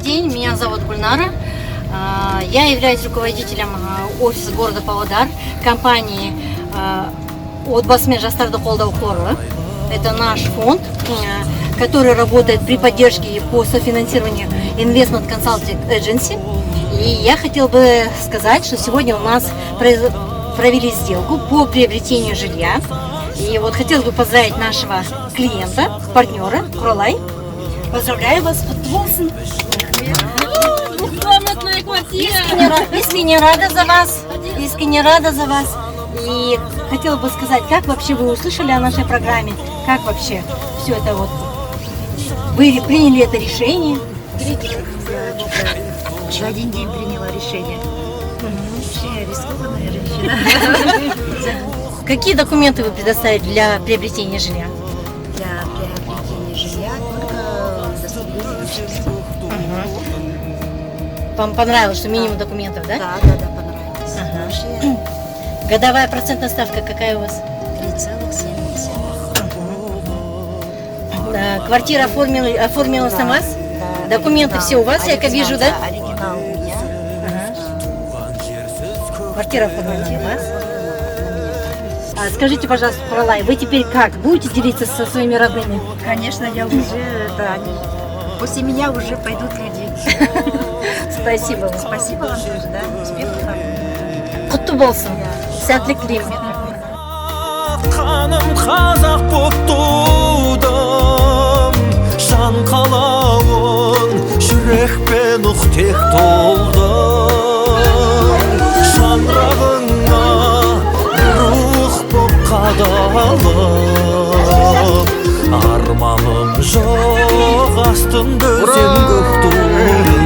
день, меня зовут Гульнара. Я являюсь руководителем офиса города Павлодар, компании «Отбасмен жастарды қолдау қоры». Это наш фонд, который работает при поддержке по софинансированию Investment Consulting Agency. И я хотела бы сказать, что сегодня у нас провели сделку по приобретению жилья. И вот хотелось бы поздравить нашего клиента, партнера Құралай. Поздравляю вас, Құтты Двухкомнатная квартира. Искренне рада за вас. Искренне рада за вас. И хотела бы сказать, как вообще вы услышали о нашей программе? Как вообще все это вот? Вы приняли это решение? За один день приняла решение. Вообще рискованная женщина. Какие документы вы предоставили для приобретения жилья? Для приобретения жилья только удостоверение жилья. Вам понравилось, что минимум документов, да? Да, понравилось. Вообще Годовая процентная ставка какая у вас? 3,7. Квартира оформилась на вас? Да. Документы все у вас, я как вижу, да? Оригинал у меня. Квартира оформлена на вас. Скажите, пожалуйста, Құралай, вы теперь как? Будете делиться со своими родными? Конечно, я уже, да, они после меня уже пойдут люди. Спасибо вам. Спасибо вам тоже, да, успехов вам. Құтты болсын. Сәттілік тілеймін. Қаным қазақ боп тудым, жан қалауын жүрекпен ұқтек толдым. Шаңырағыңа рух боп қадалып, арманым жоқ астында өзен көк туым.